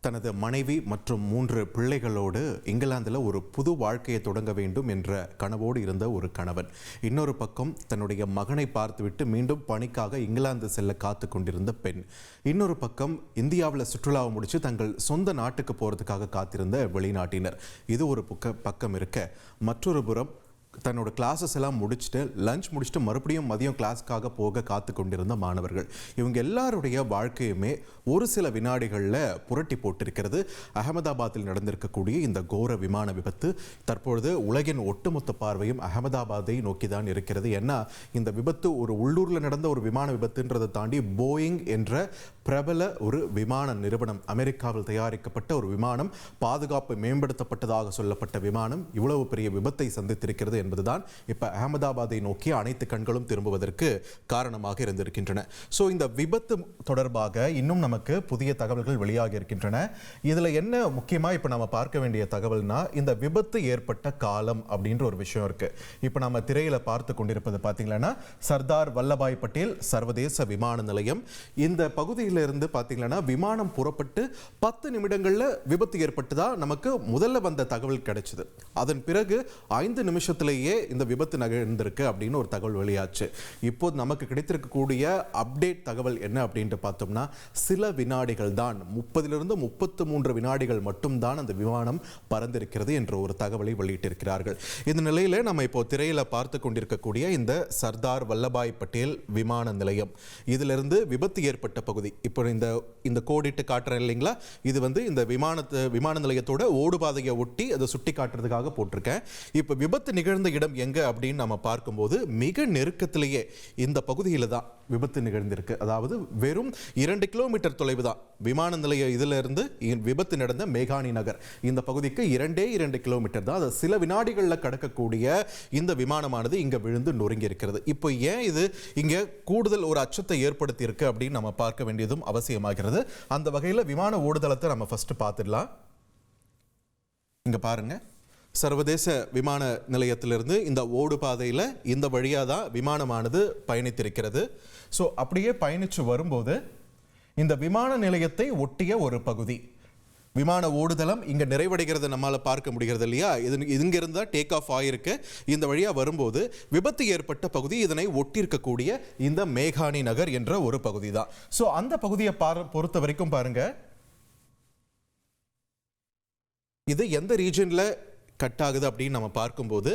தனது மனைவி மற்றும் 3 பிள்ளைகளோடு இங்கிலாந்தில் ஒரு புது வாழ்க்கையை தொடங்க வேண்டும் என்ற கனவோடு இருந்த ஒரு கணவன். இன்னொரு பக்கம் தன்னுடைய மகனை பார்த்துவிட்டு மீண்டும் பணிக்காக இங்கிலாந்து செல்ல காத்து கொண்டிருந்த பெண். இன்னொரு பக்கம் இந்தியாவில் சுற்றுலாவை முடித்து தங்கள் சொந்த நாட்டுக்கு போகிறதுக்காக காத்திருந்த வெளிநாட்டினர். இது ஒரு பக்கம் இருக்க, மற்றொரு புறம் தன்னோட கிளாஸஸ் எல்லாம் முடிச்சுட்டு லஞ்ச் முடிச்சுட்டு மறுபடியும் மதியம் கிளாஸ்க்காக போக காத்து கொண்டிருந்த மாணவர்கள். இவங்க எல்லாருடைய வாழ்க்கையுமே ஒரு சில வினாடிகளில் புரட்டி போட்டிருக்கிறது. அகமதாபாத்தில் நடந்திருக்கக்கூடிய இந்த கோர விமான விபத்து தற்பொழுது உலகின் ஒட்டுமொத்த பார்வையும் அகமதாபாத்தை நோக்கி தான் இருக்கிறது. ஏன்னா இந்த விபத்து ஒரு உள்ளூரில் நடந்த ஒரு விமான விபத்துன்றதை தாண்டி போயிங் என்ற பிரபல ஒரு விமான நிறுவனம், அமெரிக்காவில் தயாரிக்கப்பட்ட ஒரு விமானம், பாதுகாப்பு மேம்படுத்தப்பட்டதாக சொல்லப்பட்ட விமானம் இவ்வளவு பெரிய விபத்தை சந்தித்திருக்கிறது என்பதுதான் இப்ப அகமதாபாத்தை நோக்கி அனைத்து கண்களும் திரும்புவதற்கு காரணமாக இருந்திருக்கின்றன. ஸோ இந்த விபத்து தொடர்பாக இன்னும் நமக்கு புதிய தகவல்கள் வெளியாகி இருக்கின்றன. இதுல என்ன முக்கியமா இப்ப நம்ம பார்க்க வேண்டிய தகவல்னா, இந்த விபத்து ஏற்பட்ட காலம் அப்படின்ற ஒரு விஷயம் இருக்கு. இப்ப நம்ம திரையில பார்த்து கொண்டிருப்பது பாத்தீங்கன்னா சர்தார் வல்லபாய் பட்டேல் சர்வதேச விமான நிலையம். இந்த பகுதியிலிருந்து பாத்தீங்கன்னா விமானம் புறப்பட்டு 10 நிமிடங்கள்ல விபத்து ஏற்பட்டதா நமக்கு முதல்ல வந்த தகவல் கிடைச்சது. அதன் பிறகு 5 நிமிஷத்திலேயே இந்த விபத்து நிகழ்ந்திருக்கு அப்படின்னு ஒரு தகவல் வெளியாச்சு. இப்போது நமக்கு கிடைத்திருக்கக்கூடிய அப்டேட் தகவல் என்ன அப்படின்ட்டு பார்த்தோம்னா, சில வினாடிகள் தான், 30லிருந்து 33 வினாடிகள் மட்டும்தான் அந்த விமானம் பறந்திருக்கிறது என்ற ஒரு தகவலை வெளியிட்டிருக்கிறார்கள். இந்த நிலையில நம்ம இப்போ திரையில பார்த்து கொண்டிருக்கக்கூடிய இந்த சர்தார் வல்லபாய் பட்டேல் விமான நிலையம், இதிலிருந்து விபத்து ஏற்பட்ட பகுதி இப்போ இந்த கோடிட்டு காட்டுறேன் இல்லைங்களா, இது இந்த விமான நிலையத்தோட ஓடுபாதையை ஒட்டி அதை சுட்டி காட்டுறதுக்காக போட்டிருக்கேன். இப்போ விபத்து நிகழ்ந்த இடம் எங்க அப்படின்னு நம்ம பார்க்கும்போது மிக நெருக்கத்திலேயே இந்த பகுதியில தான் விபத்து நிகழ்ந்திருக்கு. அதாவது வெறும் 2 கிலோமீட்டர் தொலைவு தான் விமான நிலைய இதுல இருந்து விபத்து நடந்த மேகானி நகர் இந்த பகுதிக்கு 2 கிலோமீட்டர் தான். அது சில வினாடிகள்ல கடக்கக்கூடிய இந்த விமானமானது இங்க விழுந்து நொறுங்கி இருக்கிறது. இப்போ ஏன் இது இங்க கூடுதல் ஒரு அச்சத்தை ஏற்படுத்தி இருக்கு அப்படின்னு நம்ம பார்க்க வேண்டியதும் அவசியமாகிறது. அந்த வகையில் விமான ஓடுதளத்தை நம்ம ஃபர்ஸ்ட் பார்த்துடலாம். இங்க பாருங்க, சர்வதேச விமான நிலையத்திலிருந்து இந்த ஓடு பாதையில் இந்த வழியாக தான் விமானமானது பயணித்திருக்கிறது. ஸோ அப்படியே பயணித்து வரும்போது இந்த விமான நிலையத்தை ஒட்டிய ஒரு பகுதி விமான ஓடுதளம் இங்கே நிறைவடைகிறது நம்மளால் பார்க்க முடிகிறது இல்லையா. இங்கிருந்து டேக் ஆஃப் ஆகிருக்கு. இந்த வழியாக வரும்போது விபத்து ஏற்பட்ட பகுதி இதனை ஒட்டியிருக்கக்கூடிய இந்த மேகானி நகர் என்ற ஒரு பகுதி தான். ஸோ அந்த பகுதியை பொறுத்த வரைக்கும் பாருங்க, இது எந்த ரீஜனில் கட் ஆகுது அப்படின்னு நம்ம பார்க்கும்போது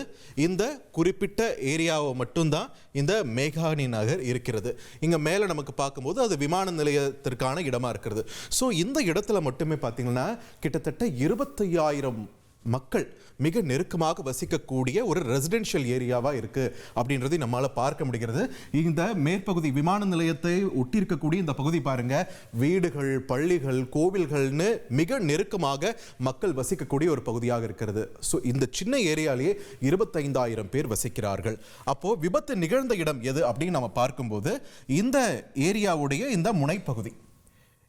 இந்த குறிப்பிட்ட ஏரியாவை மட்டும்தான் இந்த மேகானி நகர் இருக்கிறது. இங்கே மேலே நமக்கு பார்க்கும்போது அது விமான நிலையத்திற்கான இடமா இருக்கிறது. ஸோ இந்த இடத்துல மட்டுமே பார்த்தீங்கன்னா கிட்டத்தட்ட 25,000 மக்கள் மிக நெருக்கமாக வசிக்கக்கூடிய ஒரு ரெசிடென்ஷியல் ஏரியாவா இருக்கு அப்படின்றதை நம்மளால பார்க்க முடிகிறது. இந்த மேற்பகுதி விமான நிலையத்தை ஒட்டி இருக்கக்கூடிய இந்த பகுதி பாருங்க, வீடுகள், பள்ளிகள், கோவில்கள்னு மிக நெருக்கமாக மக்கள் வசிக்கக்கூடிய ஒரு பகுதியாக இருக்கிறது. ஸோ இந்த சின்ன ஏரியாலேயே 25,000 பேர் வசிக்கிறார்கள். அப்போ விபத்து நிகழ்ந்த இடம் எது அப்படின்னு நம்ம பார்க்கும்போது இந்த ஏரியாவுடைய இந்த முனைப்பகுதி.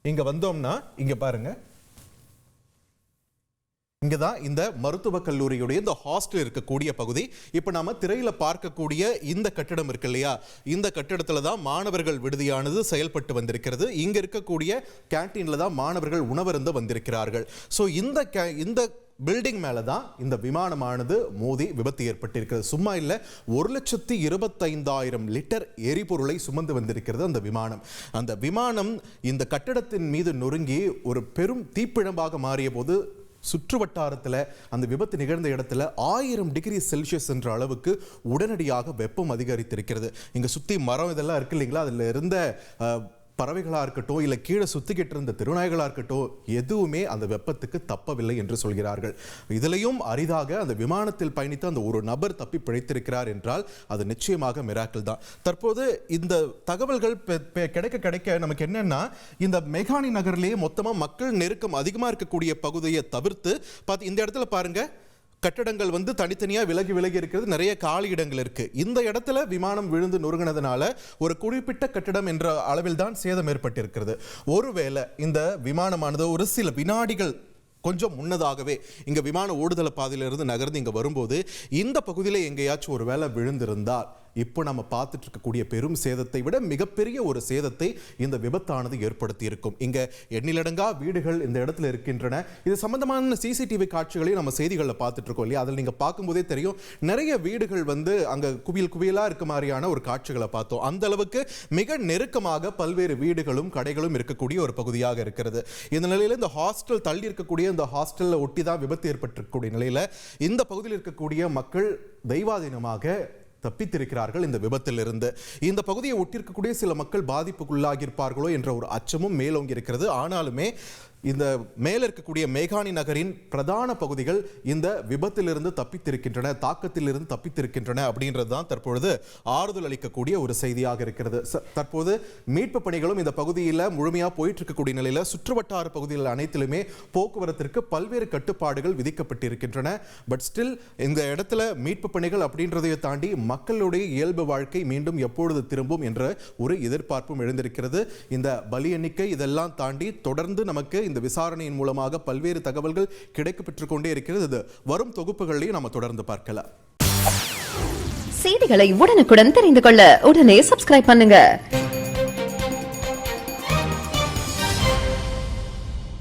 இங்க வந்தோம்னா இங்க பாருங்க, இங்கே தான் இந்த மருத்துவக் கல்லூரியுடைய இந்த ஹாஸ்டல் இருக்கக்கூடிய பகுதி. இப்போ நாம திரையில பார்க்கக்கூடிய இந்த கட்டிடம் இருக்கு இல்லையா, இந்த கட்டிடத்துல தான் மாணவர்கள் விடுதியானது செயல்பட்டு வந்திருக்கிறது. இங்க இருக்கக்கூடிய கேன்டீன்ல தான் மாணவர்கள் உணவருந்த வந்திருக்கிறார்கள். ஸோ இந்த பில்டிங் மேலே தான் இந்த விமானமானது மோதி விபத்து ஏற்பட்டிருக்கிறது. சும்மா இல்லை, 1,25,000 லிட்டர் எரிபொருளை சுமந்து வந்திருக்கிறது அந்த விமானம். அந்த விமானம் இந்த கட்டிடத்தின் மீது நொறுங்கி ஒரு பெரும் தீப்பிழம்பாக மாறிய போது சுற்று வட்டாரத்தில் அந்த விபத்து நிகழ்ந்த இடத்துல 1000 டிகிரி செல்சியஸ் என்ற அளவுக்கு உடனடியாக வெப்பம் அதிகரித்திருக்கிறது. இங்கே சுற்றி மரம் இதெல்லாம் இருக்கு இல்லைங்களா, அதில் இருந்த பறவைகளாக இருக்கட்டும், இல்லை கீழே சுற்றிக்கிட்டு இருந்த திருநாய்களாக இருக்கட்டும், எதுவுமே அந்த வெப்பத்துக்கு தப்பவில்லை என்று சொல்கிறார்கள். இதிலையும் அரிதாக அந்த விமானத்தில் பயணித்த அந்த ஒரு நபர் தப்பி பிழைத்திருக்கிறார் என்றால் அது நிச்சயமாக மிராக்கிள் தான். தற்போது இந்த தகவல்கள் கிடைக்க நமக்கு என்னன்னா, இந்த மேகானி நகர்லேயே மொத்தமாக மக்கள் நெருக்கம் அதிகமாக இருக்கக்கூடிய பகுதியை தவிர்த்து இந்த இடத்துல பாருங்க, கட்டடங்கள் தனித்தனியாக விலகி இருக்கிறது, நிறைய காலி இடங்கள் இருக்கு. இந்த இடத்துல விமானம் விழுந்து நொறுங்கினதுனால ஒரு குறிப்பிட்ட கட்டடம் என்ற அளவில் தான் சேதம் ஏற்பட்டிருக்கிறது. ஒருவேளை இந்த விமானமானது ஒரு சில வினாடிகள் கொஞ்சம் முன்னதாகவே இங்க விமான ஓடுதள பாதையிலிருந்து நகர்ந்து இங்க வரும்போது இந்த பகுதியில் எங்கேயாச்சும் ஒரு வேளை விழுந்திருந்தால் இப்போ நம்ம பார்த்துட்டு இருக்கக்கூடிய பெரும் சேதத்தை விட மிகப்பெரிய ஒரு சேதத்தை இந்த விபத்தானது ஏற்படுத்தி இருக்கும். இங்க எண்ணிலடங்கா வீடுகள் இந்த இடத்துல இருக்கின்றன. இது சம்பந்தமான சிசிடிவி காட்சிகளையும் நம்ம செய்திகளில் பார்த்துட்டு இருக்கோம் இல்லையா? அதில் நீங்க பார்க்கும்போதே தெரியும், நிறைய வீடுகள் அங்க குவியலா இருக்க மாதிரியான ஒரு காட்சிகளை பார்த்தோம். அந்த அளவுக்கு மிக நெருக்கமாக பல்வேறு வீடுகளும் கடைகளும் இருக்கக்கூடிய ஒரு பகுதியாக இருக்கிறது. இந்த நிலையில இந்த ஹாஸ்டல் தள்ளி இருக்கக்கூடிய இந்த ஹாஸ்டல்ல ஒட்டி தான் விபத்து ஏற்பட்டிருக்கக்கூடிய நிலையில இந்த பகுதியில் இருக்கக்கூடிய மக்கள் தெய்வாதீனமாக தப்பித்திருக்கிறார்கள் இந்த விபத்திலிருந்து. இந்த பகுதியை ஒட்டியிருக்கக்கூடிய சில மக்கள் பாதிப்புக்குள்ளாகியிருப்பார்களோ என்ற ஒரு அச்சமும் மேலோங்கி இருக்கிறது. ஆனாலுமே இந்த மேல இருக்கக்கூடிய மேகானி நகரின் பிரதான பகுதிகள் இந்த விபத்திலிருந்து தப்பித்திருக்கின்றன, தாக்கத்திலிருந்து தப்பித்திருக்கின்றன அப்படின்றது தான் தற்பொழுது ஆறுதல் அளிக்கக்கூடிய ஒரு செய்தியாக இருக்கிறது. தற்போது மீட்பு பணிகளும் இந்த பகுதியில் முழுமையாக போயிட்டு இருக்கக்கூடிய நிலையில சுற்றுவட்டார பகுதிகள் அனைத்திலுமே போக்குவரத்திற்கு பல்வேறு கட்டுப்பாடுகள் விதிக்கப்பட்டிருக்கின்றன. பட் ஸ்டில் இந்த இடத்துல மீட்பு பணிகள் அப்படின்றதையை தாண்டி மக்களுடைய இயல்பு வாழ்க்கை மீண்டும் எப்பொழுது திரும்பும் என்ற ஒரு எதிர்பார்ப்பும் எழுந்திருக்கிறது. இந்த பலி எண்ணிக்கை இதெல்லாம் தாண்டி தொடர்ந்து நமக்கு இந்த விசாரணையின் மூலமாக பல்வேறு தகவல்கள் கிடைக்கப்பெற்றுக் கொண்டே இருக்கிறது. வரும் தொகுப்புகளையும் நம்ம தொடர்ந்து பார்க்கலாம். செய்திகளை உடனுக்குடன் தெரிந்து கொள்ள உடனே சப்ஸ்கிரைப் பண்ணுங்க.